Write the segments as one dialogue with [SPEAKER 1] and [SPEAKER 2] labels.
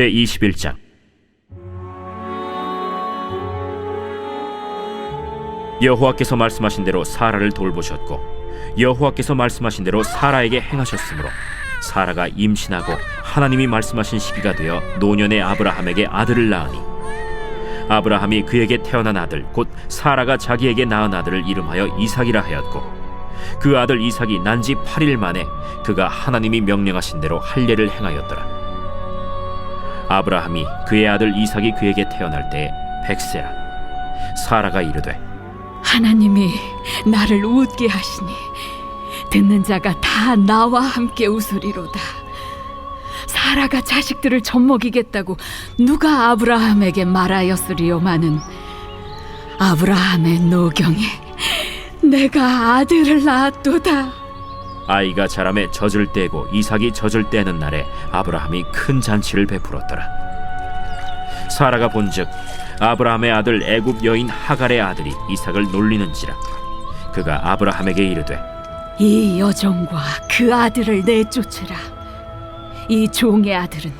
[SPEAKER 1] 제21장. 여호와께서 말씀하신 대로 사라를 돌보셨고 여호와께서 말씀하신 대로 사라에게 행하셨으므로 사라가 임신하고 하나님이 말씀하신 시기가 되어 노년의 아브라함에게 아들을 낳으니 아브라함이 그에게 태어난 아들 곧 사라가 자기에게 낳은 아들을 이름하여 이삭이라 하였고 그 아들 이삭이 난 지 8일 만에 그가 하나님이 명령하신 대로 할례를 행하였더라. 아브라함이 그의 아들 이삭이 그에게 태어날 때에 100세라. 사라가 이르되
[SPEAKER 2] 하나님이 나를 웃게 하시니 듣는 자가 다 나와 함께 웃으리로다. 사라가 자식들을 젖먹이겠다고 누가 아브라함에게 말하였으리요마는 아브라함의 노경에 내가 아들을 낳았도다.
[SPEAKER 1] 아이가 자라매 젖을 떼고 이삭이 젖을 떼는 날에 아브라함이 큰 잔치를 베풀었더라. 사라가 본즉 아브라함의 아들 애굽 여인 하갈의 아들이 이삭을 놀리는지라. 그가 아브라함에게 이르되
[SPEAKER 2] 이 여종과 그 아들을 내쫓으라. 이 종의 아들은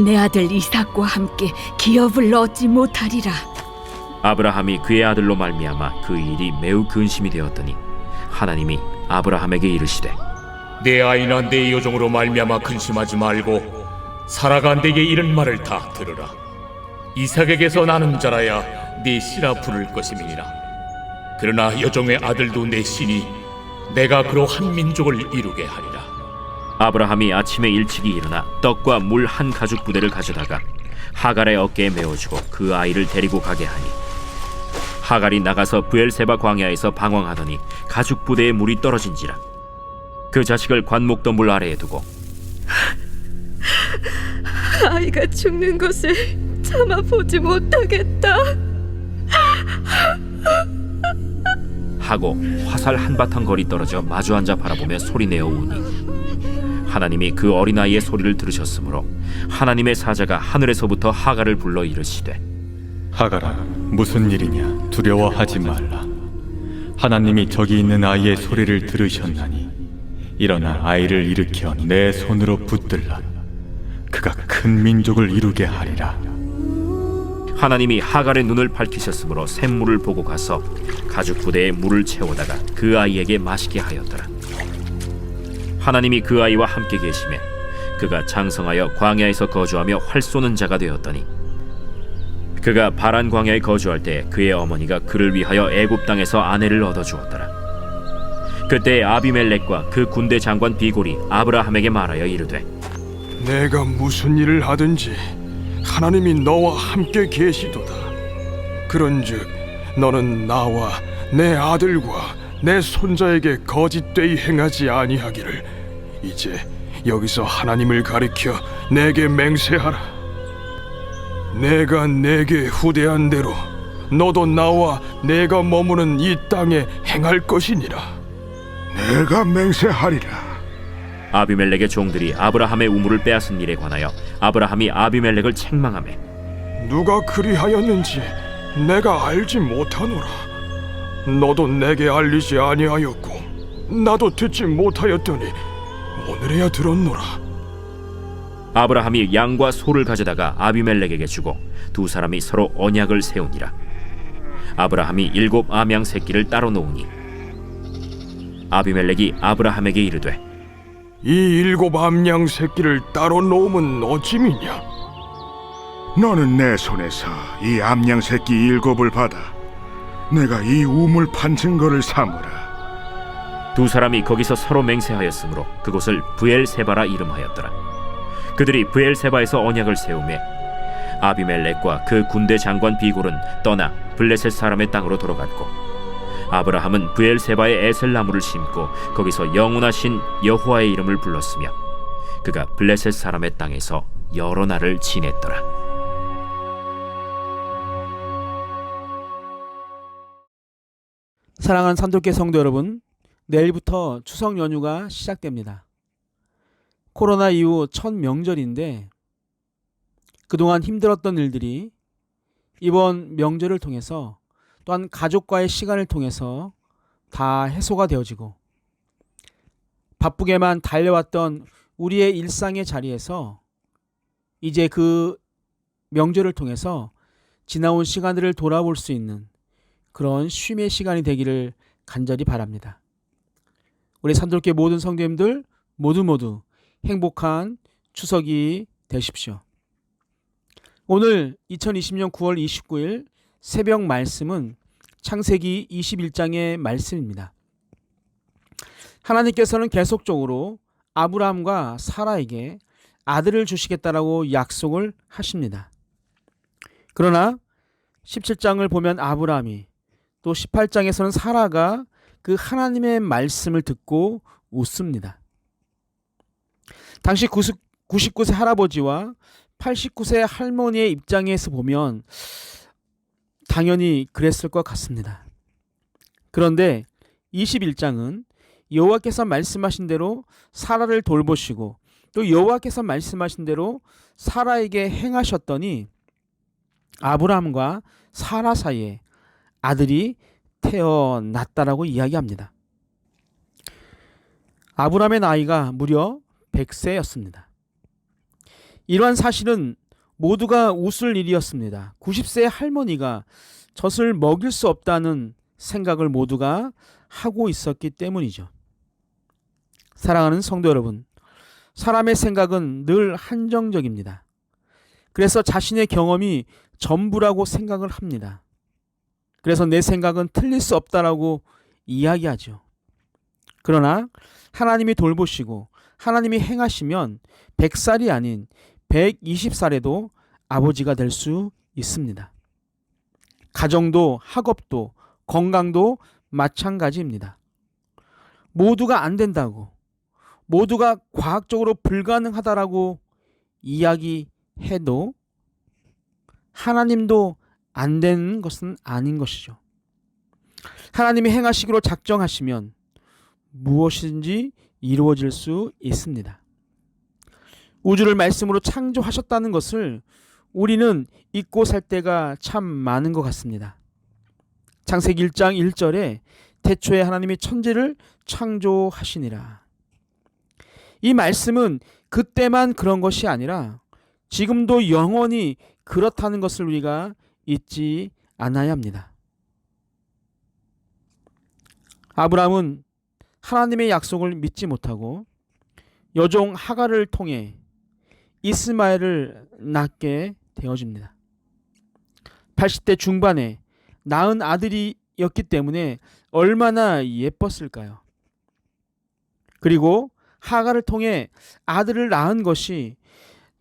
[SPEAKER 2] 내 아들 이삭과 함께 기업을 얻지 못하리라.
[SPEAKER 1] 아브라함이 그의 아들로 말미암아 그 일이 매우 근심이 되었더니 하나님이 아브라함에게 이르시되
[SPEAKER 3] 내 아이나 내 여종으로 말미암아 근심하지 말고 사라가 내게 이런 말을 다 들으라. 이삭에게서 나는 자라야 네 씨라 부를 것임이니라. 그러나 여종의 아들도 내 씨니 내가 그로 한 민족을 이루게 하리라.
[SPEAKER 1] 아브라함이 아침에 일찍이 일어나 떡과 물 한 가죽 부대를 가져다가 하갈의 어깨에 메어주고 그 아이를 데리고 가게 하니 하갈이 나가서 브엘세바 광야에서 방황하더니 가죽 부대에 물이 떨어진지라. 그 자식을 관목더물 아래에 두고
[SPEAKER 2] 아이가 죽는 것을 참아 보지 못하겠다
[SPEAKER 1] 하고 화살 한바탕 거리 떨어져 마주 앉아 바라보며 소리내어 우니 하나님이 그 어린아이의 소리를 들으셨으므로 하나님의 사자가 하늘에서부터 하갈을 불러 이르시되
[SPEAKER 4] 하갈아, 무슨 일이냐? 두려워하지 말라. 하나님이 저기 있는 아이의 소리를 들으셨나니 일어나 아이를 일으켜 내 손으로 붙들라. 그가 큰 민족을 이루게 하리라.
[SPEAKER 1] 하나님이 하갈의 눈을 밝히셨으므로 샘물을 보고 가서 가죽 부대에 물을 채우다가 그 아이에게 마시게 하였더라. 하나님이 그 아이와 함께 계시매 그가 장성하여 광야에서 거주하며 활 쏘는 자가 되었더니 그가 바란 광야에 거주할 때 그의 어머니가 그를 위하여 애굽 땅에서 아내를 얻어주었더라. 그때 아비멜렉과 그 군대 장관 비골이 아브라함에게 말하여 이르되
[SPEAKER 5] 내가 무슨 일을 하든지 하나님이 너와 함께 계시도다. 그런즉 너는 나와 내 아들과 내 손자에게 거짓되이 행하지 아니하기를 이제 여기서 하나님을 가리켜 내게 맹세하라. 내가 내게 후대한 대로 너도 나와 내가 머무는 이 땅에 행할 것이니라.
[SPEAKER 6] 내가 맹세하리라.
[SPEAKER 1] 아비멜렉의 종들이 아브라함의 우물을 빼앗은 일에 관하여 아브라함이 아비멜렉을 책망하매
[SPEAKER 5] 누가 그리하였는지 내가 알지 못하노라. 너도 내게 알리지 아니하였고 나도 듣지 못하였더니 오늘에야 들었노라.
[SPEAKER 1] 아브라함이 양과 소를 가져다가 아비멜렉에게 주고 두 사람이 서로 언약을 세우니라. 아브라함이 7 암양 새끼를 따로 놓으니 아비멜렉이 아브라함에게 이르되
[SPEAKER 5] 이 7 암양 새끼를 따로 놓으면 어찌미냐?
[SPEAKER 6] 너는 내 손에서 이 암양 새끼 7을 받아 내가 이 우물 판 증거를 삼으라.
[SPEAKER 1] 두 사람이 거기서 서로 맹세하였으므로 그곳을 브엘세바라 이름하였더라. 그들이 브엘세바에서 언약을 세우매 아비멜렉과 그 군대 장관 비골은 떠나 블레셋 사람의 땅으로 돌아갔고 아브라함은 브엘세바에 에셀나무를 심고 거기서 영원하신 여호와의 이름을 불렀으며 그가 블레셋 사람의 땅에서 여러 날을 지냈더라.
[SPEAKER 7] 사랑하는 산돌교 성도 여러분, 내일부터 추석 연휴가 시작됩니다. 코로나 이후 첫 명절인데 그동안 힘들었던 일들이 이번 명절을 통해서 또한 가족과의 시간을 통해서 다 해소가 되어지고 바쁘게만 달려왔던 우리의 일상의 자리에서 이제 그 명절을 통해서 지나온 시간들을 돌아볼 수 있는 그런 쉼의 시간이 되기를 간절히 바랍니다. 우리 산돌교회 모든 성도님들 모두 행복한 추석이 되십시오. 오늘 2020년 9월 29일 새벽 말씀은 창세기 21장의 말씀입니다. 하나님께서는 계속적으로 아브라함과 사라에게 아들을 주시겠다라고 약속을 하십니다. 그러나 17장을 보면 아브라함이, 또 18장에서는 사라가 그 하나님의 말씀을 듣고 웃습니다. 당시 99세 할아버지와 89세 할머니의 입장에서 보면 당연히 그랬을 것 같습니다. 그런데 21장은 여호와께서 말씀하신 대로 사라를 돌보시고 또 여호와께서 말씀하신 대로 사라에게 행하셨더니 아브라함과 사라 사이에 아들이 태어났다라고 이야기합니다. 아브라함의 나이가 무려 100세였습니다. 이러한 사실은 모두가 웃을 일이었습니다. 90세의 할머니가 젖을 먹일 수 없다는 생각을 모두가 하고 있었기 때문이죠. 사랑하는 성도 여러분, 사람의 생각은 늘 한정적입니다. 그래서 자신의 경험이 전부라고 생각을 합니다. 그래서 내 생각은 틀릴 수 없다라고 이야기하죠. 그러나 하나님이 돌보시고 하나님이 행하시면 100살이 아닌 120살에도 아버지가 될 수 있습니다. 가정도 학업도 건강도 마찬가지입니다. 모두가 안 된다고, 모두가 과학적으로 불가능하다라고 이야기해도 하나님도 안 되는 것은 아닌 것이죠. 하나님이 행하시기로 작정하시면 무엇이든지 이루어질 수 있습니다. 우주를 말씀으로 창조하셨다는 것을 우리는 잊고 살 때가 참 많은 것 같습니다. 창세기 1장 1절에 태초에 하나님이 천지를 창조하시니라. 이 말씀은 그때만 그런 것이 아니라 지금도 영원히 그렇다는 것을 우리가 잊지 않아야 합니다. 아브라함은 하나님의 약속을 믿지 못하고 여종 하갈을 통해 이스마엘을 낳게 되어집니다. 80대 중반에 낳은 아들이었기 때문에 얼마나 예뻤을까요? 그리고 하갈을 통해 아들을 낳은 것이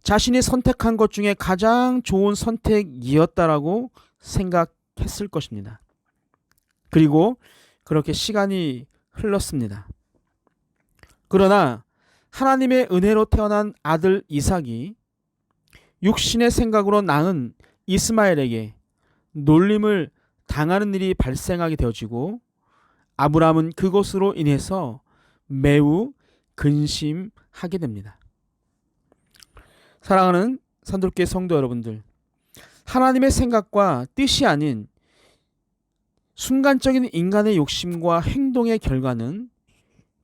[SPEAKER 7] 자신이 선택한 것 중에 가장 좋은 선택이었다라고 생각했을 것입니다. 그리고 그렇게 시간이 흘렀습니다. 그러나 하나님의 은혜로 태어난 아들 이삭이 육신의 생각으로 낳은 이스마엘에게 놀림을 당하는 일이 발생하게 되어지고 아브라함은 그것으로 인해서 매우 근심하게 됩니다. 사랑하는 산돌교회 성도 여러분들, 하나님의 생각과 뜻이 아닌 순간적인 인간의 욕심과 행동의 결과는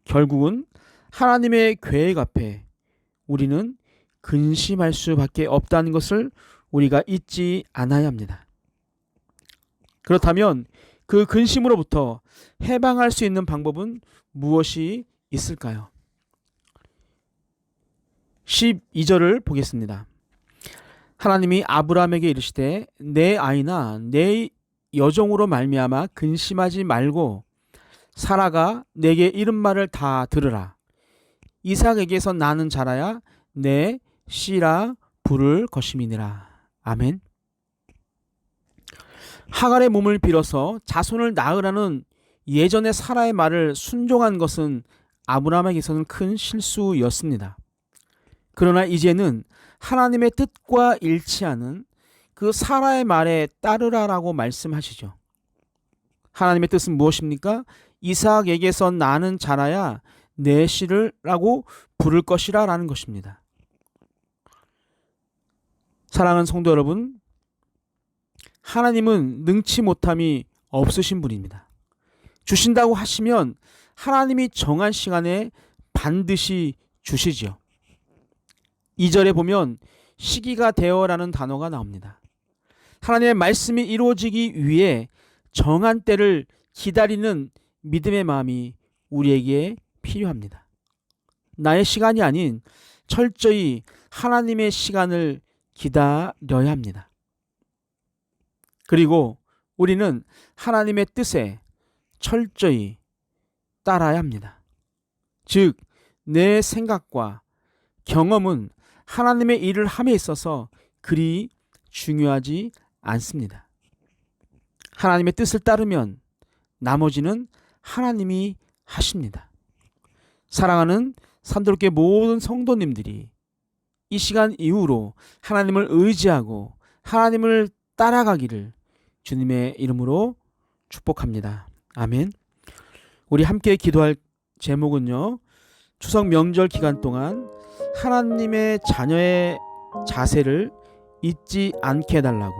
[SPEAKER 7] 결국은 하나님의 계획 앞에 우리는 근심할 수밖에 없다는 것을 우리가 잊지 않아야 합니다. 그렇다면 그 근심으로부터 해방할 수 있는 방법은 무엇이 있을까요? 12절을 보겠습니다. 하나님이 아브라함에게 이르시되 내 아이나 내 여종으로 말미암아 근심하지 말고 사라가 내게 이른 말을 다 들으라. 이삭에게서 나는 자라야 내 씨라 부를 것임이니라. 아멘. 하갈의 몸을 빌어서 자손을 낳으라는 예전의 사라의 말을 순종한 것은 아브라함에게서는 큰 실수였습니다. 그러나 이제는 하나님의 뜻과 일치하는 그 사라의 말에 따르라라고 말씀하시죠. 하나님의 뜻은 무엇입니까? 이삭에게서 나는 자라야 내 씨를라고 부를 것이라 라는 것입니다. 사랑하는 성도 여러분, 하나님은 능치 못함이 없으신 분입니다. 주신다고 하시면 하나님이 정한 시간에 반드시 주시죠. 2절에 보면 시기가 되어라는 단어가 나옵니다. 하나님의 말씀이 이루어지기 위해 정한 때를 기다리는 믿음의 마음이 우리에게 필요합니다. 나의 시간이 아닌 철저히 하나님의 시간을 기다려야 합니다. 그리고 우리는 하나님의 뜻에 철저히 따라야 합니다. 즉, 내 생각과 경험은 하나님의 일을 함에 있어서 그리 중요하지 않습니다. 하나님의 뜻을 따르면 나머지는 하나님이 하십니다. 사랑하는 산도롭게 모든 성도님들이 이 시간 이후로 하나님을 의지하고 하나님을 따라가기를 주님의 이름으로 축복합니다. 아멘. 우리 함께 기도할 제목은요, 추석 명절 기간 동안 하나님의 자녀의 자세를 잊지 않게 해달라고,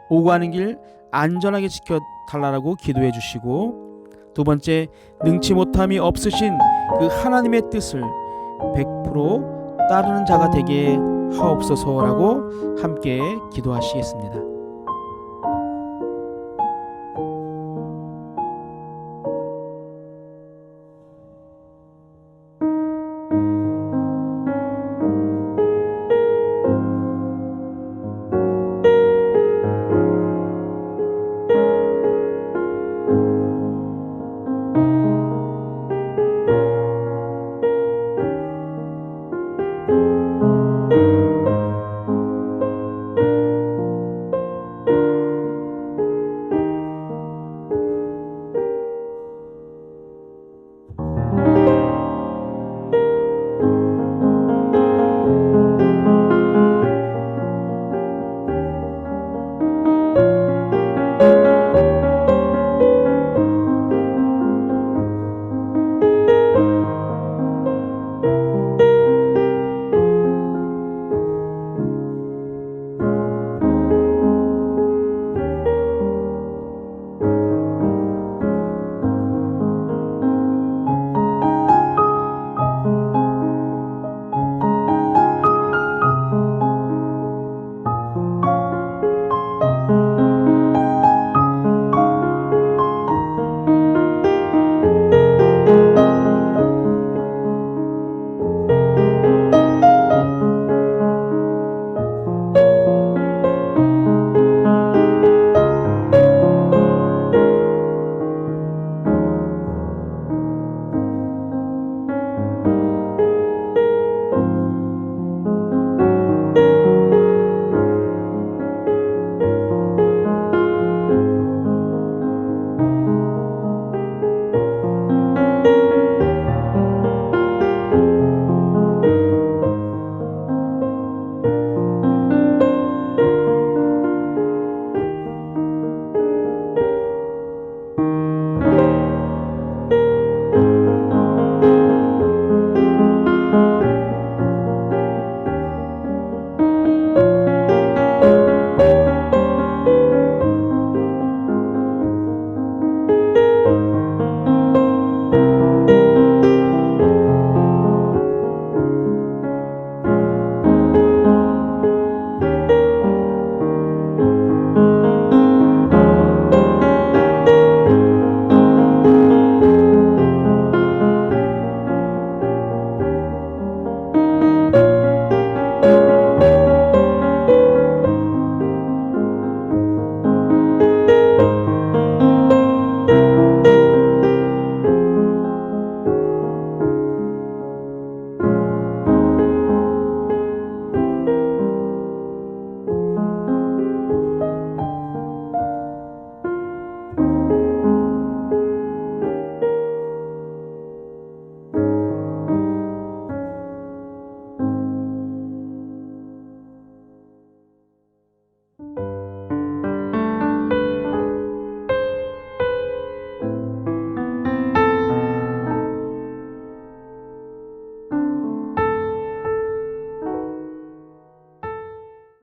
[SPEAKER 7] 오고 가는 길 안전하게 지켜달라고 기도해 주시고, 두 번째, 능치 못함이 없으신 그 하나님의 뜻을 100% 따르는 자가 되게 하옵소서라고 함께 기도하시겠습니다.